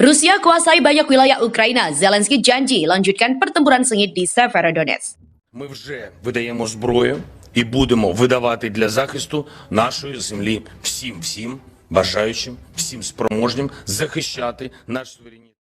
Rusia kuasai banyak wilayah Ukraina. Zelensky janji lanjutkan pertempuran sengit di Severodonetsk. Ми вже видаємо зброю і будемо видавати для захисту нашої землі всім бажаючим, всім спроможним захищати наш суверенітет.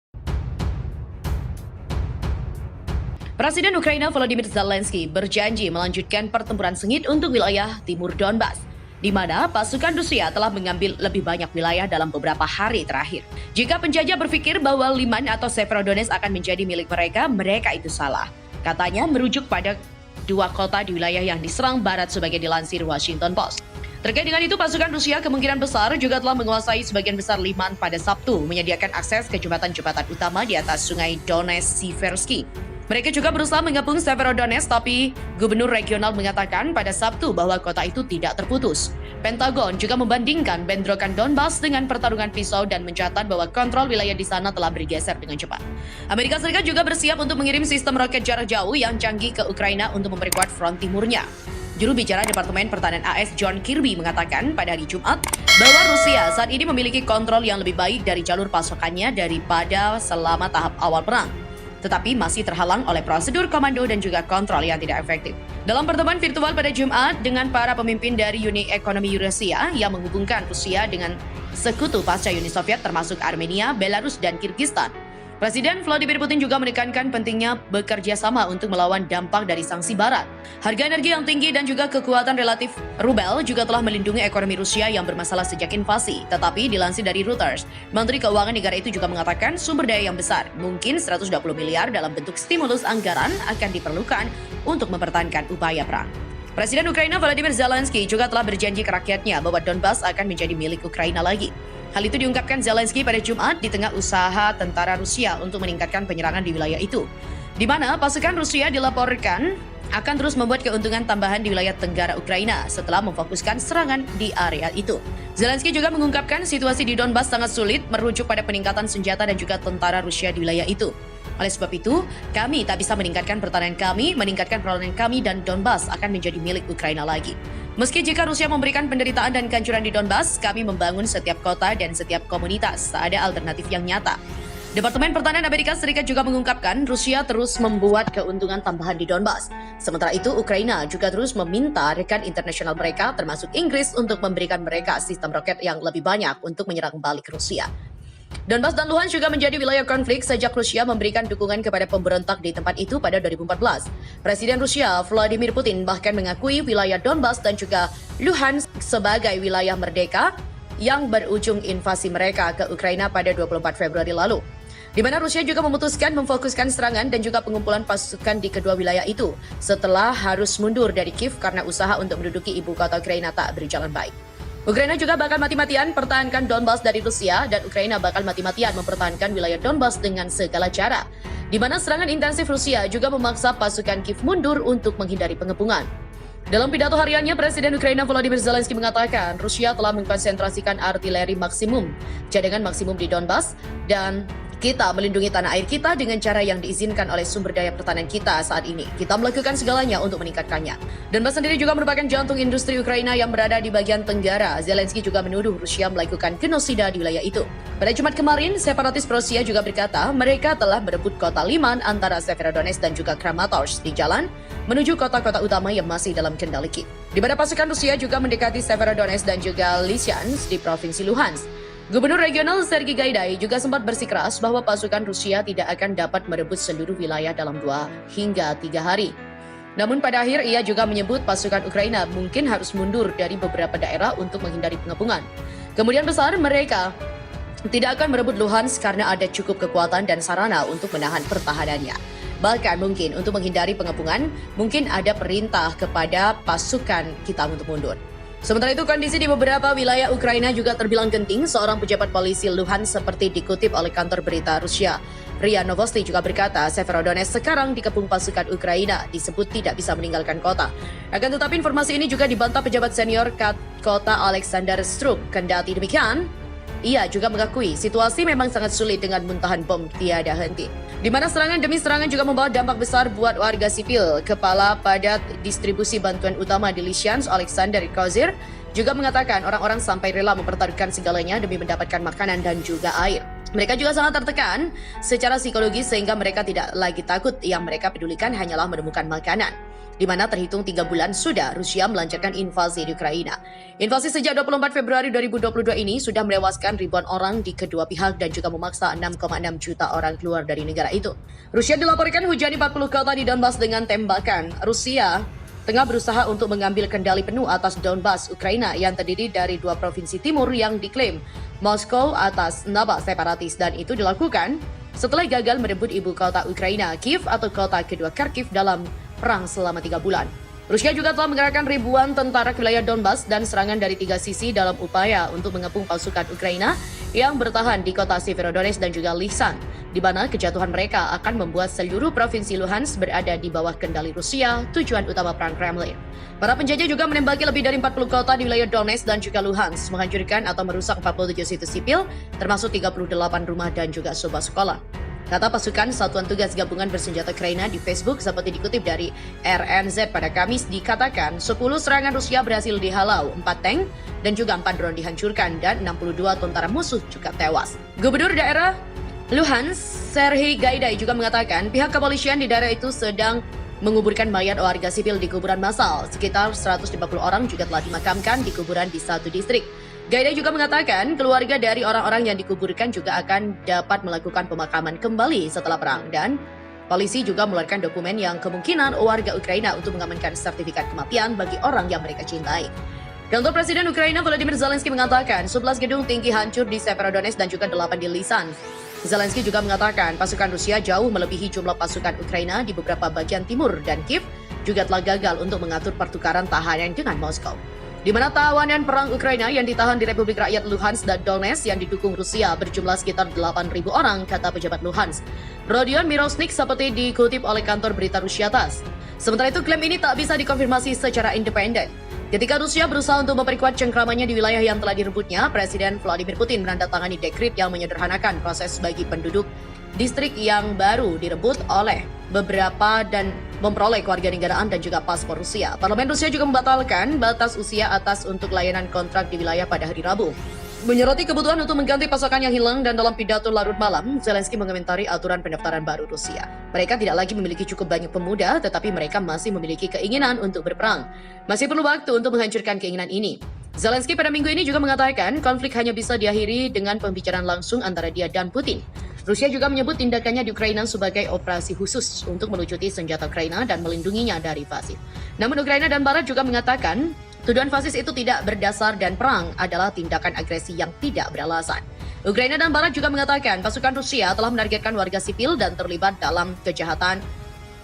Presiden Ukraina Volodymyr Zelensky berjanji melanjutkan pertempuran sengit untuk wilayah timur Donbas, di mana pasukan Rusia telah mengambil lebih banyak wilayah dalam beberapa hari terakhir. Jika penjajah berpikir bahwa Liman atau Severodonetsk akan menjadi milik mereka, mereka itu salah. Katanya merujuk pada dua kota di wilayah yang diserang barat sebagai dilansir Washington Post. Terkait dengan itu, pasukan Rusia kemungkinan besar juga telah menguasai sebagian besar Liman pada Sabtu, menyediakan akses ke jembatan-jembatan utama di atas sungai Donetsk-Siversky. Mereka juga berusaha mengepung Severodonetsk, tapi gubernur regional mengatakan pada Sabtu bahwa kota itu tidak terputus. Pentagon juga membandingkan bentrokan Donbas dengan pertarungan pisau dan mencatat bahwa kontrol wilayah di sana telah bergeser dengan cepat. Amerika Serikat juga bersiap untuk mengirim sistem roket jarak jauh yang canggih ke Ukraina untuk memperkuat front timurnya. Juru bicara Departemen Pertahanan AS John Kirby mengatakan pada hari Jumat bahwa Rusia saat ini memiliki kontrol yang lebih baik dari jalur pasokannya daripada selama tahap awal perang, tetapi masih terhalang oleh prosedur komando dan juga kontrol yang tidak efektif. Dalam pertemuan virtual pada Jumat dengan para pemimpin dari Uni Ekonomi Eurasia yang menghubungkan Rusia dengan sekutu pasca Uni Soviet termasuk Armenia, Belarus, dan Kirgistan, Presiden Vladimir Putin juga menekankan pentingnya bekerja sama untuk melawan dampak dari sanksi barat. Harga energi yang tinggi dan juga kekuatan relatif rubel juga telah melindungi ekonomi Rusia yang bermasalah sejak invasi. Tetapi dilansir dari Reuters, Menteri Keuangan negara itu juga mengatakan sumber daya yang besar, mungkin 120 miliar dalam bentuk stimulus anggaran akan diperlukan untuk mempertahankan upaya perang. Presiden Ukraina Volodymyr Zelensky juga telah berjanji ke rakyatnya bahwa Donbas akan menjadi milik Ukraina lagi. Hal itu diungkapkan Zelensky pada Jumat di tengah usaha tentara Rusia untuk meningkatkan penyerangan di wilayah itu, di mana pasukan Rusia dilaporkan akan terus membuat keuntungan tambahan di wilayah tenggara Ukraina setelah memfokuskan serangan di area itu. Zelensky juga mengungkapkan situasi di Donbas sangat sulit merujuk pada peningkatan senjata dan juga tentara Rusia di wilayah itu. Oleh sebab itu, kami tak bisa meningkatkan pertahanan kami dan Donbas akan menjadi milik Ukraina lagi. Meski jika Rusia memberikan penderitaan dan kehancuran di Donbas, kami membangun setiap kota dan setiap komunitas. Tak ada alternatif yang nyata. Departemen Pertahanan Amerika Serikat juga mengungkapkan Rusia terus membuat keuntungan tambahan di Donbas. Sementara itu, Ukraina juga terus meminta rekan internasional mereka, termasuk Inggris, untuk memberikan mereka sistem roket yang lebih banyak untuk menyerang balik Rusia. Donbas dan Luhansk juga menjadi wilayah konflik sejak Rusia memberikan dukungan kepada pemberontak di tempat itu pada 2014. Presiden Rusia Vladimir Putin bahkan mengakui wilayah Donbas dan juga Luhansk sebagai wilayah merdeka yang berujung invasi mereka ke Ukraina pada 24 Februari lalu, di mana Rusia juga memutuskan memfokuskan serangan dan juga pengumpulan pasukan di kedua wilayah itu setelah harus mundur dari Kiev karena usaha untuk menduduki ibu kota Ukraina tak berjalan baik. Ukraina juga bakal mati-matian pertahankan Donbas dari Rusia, dan Ukraina bakal mati-matian mempertahankan wilayah Donbas dengan segala cara, di mana serangan intensif Rusia juga memaksa pasukan Kiev mundur untuk menghindari pengepungan. Dalam pidato hariannya, Presiden Ukraina Volodymyr Zelensky mengatakan Rusia telah mengkonsentrasikan artileri maksimum, cadangan maksimum di Donbas, dan kita melindungi tanah air kita dengan cara yang diizinkan oleh sumber daya pertahanan kita saat ini. Kita melakukan segalanya untuk meningkatkannya. Donbas sendiri juga merupakan jantung industri Ukraina yang berada di bagian tenggara. Zelensky juga menuduh Rusia melakukan genosida di wilayah itu. Pada Jumat kemarin, separatis Rusia juga berkata mereka telah berebut kota Liman antara Severodonetsk dan juga Kramatorsk di jalan menuju kota-kota utama yang masih dalam kendali Kiev. Di mana pasukan Rusia juga mendekati Severodonetsk dan juga Lysychansk di provinsi Luhansk. Gubernur regional Sergei Gaidai juga sempat bersikeras bahwa pasukan Rusia tidak akan dapat merebut seluruh wilayah dalam 2 hingga 3 hari. Namun pada akhir ia juga menyebut pasukan Ukraina mungkin harus mundur dari beberapa daerah untuk menghindari pengepungan. Kemungkinan besar mereka tidak akan merebut Luhansk karena ada cukup kekuatan dan sarana untuk menahan pertahanannya. Bahkan mungkin untuk menghindari pengepungan, mungkin ada perintah kepada pasukan kita untuk mundur. Sementara itu, kondisi di beberapa wilayah Ukraina juga terbilang genting. Seorang pejabat polisi Luhansk seperti dikutip oleh kantor berita Rusia RIA Novosti juga berkata Severodonetsk sekarang dikepung pasukan Ukraina, disebut tidak bisa meninggalkan kota. Akan tetapi informasi ini juga dibantah pejabat senior kota Alexander Strup. Kendati demikian, ia juga mengakui situasi memang sangat sulit dengan muntahan bom tiada henti, di mana serangan demi serangan juga membawa dampak besar buat warga sipil. Kepala Padat Distribusi Bantuan Utama di Lysychansk, Alexander Kozir, juga mengatakan orang-orang sampai rela mempertaruhkan segalanya demi mendapatkan makanan dan juga air. Mereka juga sangat tertekan secara psikologis sehingga mereka tidak lagi takut. Yang mereka pedulikan hanyalah menemukan makanan. Di mana terhitung 3 bulan sudah Rusia melancarkan invasi di Ukraina. Invasi sejak 24 Februari 2022 ini sudah menewaskan ribuan orang di kedua pihak dan juga memaksa 6,6 juta orang keluar dari negara itu. Rusia dilaporkan hujani 40 kota di Donbas dengan tembakan. Rusia tengah berusaha untuk mengambil kendali penuh atas Donbas, Ukraina yang terdiri dari 2 provinsi timur yang diklaim Moskow atas nama separatis, dan itu dilakukan setelah gagal merebut ibu kota Ukraina, Kiev, atau kota kedua Kharkiv dalam perang selama 3 bulan. Rusia juga telah mengerahkan ribuan tentara ke wilayah Donbas dan serangan dari 3 sisi dalam upaya untuk mengepung pasukan Ukraina yang bertahan di kota Severodonetsk dan juga Lysan, di mana kejatuhan mereka akan membuat seluruh provinsi Luhansk berada di bawah kendali Rusia, tujuan utama perang Kremlin. Para penjajah juga menembaki lebih dari 40 kota di wilayah Donetsk dan juga Luhansk, menghancurkan atau merusak 47 situs sipil, termasuk 38 rumah dan juga sebuah sekolah. Kata pasukan Satuan Tugas Gabungan Bersenjata Ukraina di Facebook seperti dikutip dari RNZ pada Kamis, dikatakan 10 serangan Rusia berhasil dihalau, 4 tank dan juga 4 drone dihancurkan dan 62 tentara musuh juga tewas. Gubernur daerah Luhansk, Serhiy Gaidai juga mengatakan pihak kepolisian di daerah itu sedang menguburkan mayat warga sipil di kuburan massal. Sekitar 150 orang juga telah dimakamkan di kuburan di satu distrik. Gaidai juga mengatakan keluarga dari orang-orang yang dikuburkan juga akan dapat melakukan pemakaman kembali setelah perang, dan polisi juga mengeluarkan dokumen yang kemungkinan warga Ukraina untuk mengamankan sertifikat kematian bagi orang yang mereka cintai. Kantor Presiden Ukraina Volodymyr Zelensky mengatakan 11 gedung tinggi hancur di Severodonetsk dan juga 8 di Lysan. Zelensky juga mengatakan pasukan Rusia jauh melebihi jumlah pasukan Ukraina di beberapa bagian timur, dan Kiev juga telah gagal untuk mengatur pertukaran tahanan dengan Moskow. Di mana tahanan perang Ukraina yang ditahan di Republik Rakyat Luhansk dan Donetsk yang didukung Rusia berjumlah sekitar 8.000 orang, kata pejabat Luhansk, Rodion Mirosnik, seperti dikutip oleh kantor berita Rusia TASS. Sementara itu, klaim ini tak bisa dikonfirmasi secara independen. Ketika Rusia berusaha untuk memperkuat cengkramannya di wilayah yang telah direbutnya, Presiden Vladimir Putin menandatangani dekret yang menyederhanakan proses bagi penduduk distrik yang baru direbut oleh beberapa dan memperoleh kewarganegaraan dan juga paspor Rusia. Parlemen Rusia juga membatalkan batas usia atas untuk layanan kontrak di wilayah pada hari Rabu. Menyoroti kebutuhan untuk mengganti pasokan yang hilang, dan dalam pidato larut malam, Zelensky mengomentari aturan pendaftaran baru Rusia. Mereka tidak lagi memiliki cukup banyak pemuda, tetapi mereka masih memiliki keinginan untuk berperang. Masih perlu waktu untuk menghancurkan keinginan ini. Zelensky pada minggu ini juga mengatakan konflik hanya bisa diakhiri dengan pembicaraan langsung antara dia dan Putin. Rusia juga menyebut tindakannya di Ukraina sebagai operasi khusus untuk melucuti senjata Ukraina dan melindunginya dari fasis. Namun Ukraina dan Barat juga mengatakan tuduhan fasis itu tidak berdasar dan perang adalah tindakan agresi yang tidak beralasan. Ukraina dan Barat juga mengatakan pasukan Rusia telah menargetkan warga sipil dan terlibat dalam kejahatan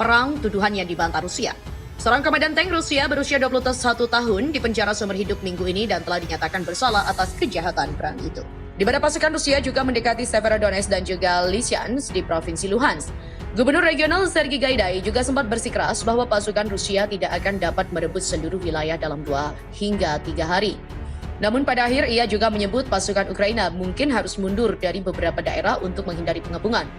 perang, tuduhan yang dibantah Rusia. Seorang komandan tank Rusia berusia 21 tahun dipenjara seumur hidup minggu ini dan telah dinyatakan bersalah atas kejahatan perang itu. Di mana pasukan Rusia juga mendekati Severodonetsk dan juga Lysychansk di provinsi Luhansk. Gubernur regional Serhiy Gaidai juga sempat bersikeras bahwa pasukan Rusia tidak akan dapat merebut seluruh wilayah dalam 2 hingga 3 hari. Namun pada akhir ia juga menyebut pasukan Ukraina mungkin harus mundur dari beberapa daerah untuk menghindari pengepungan.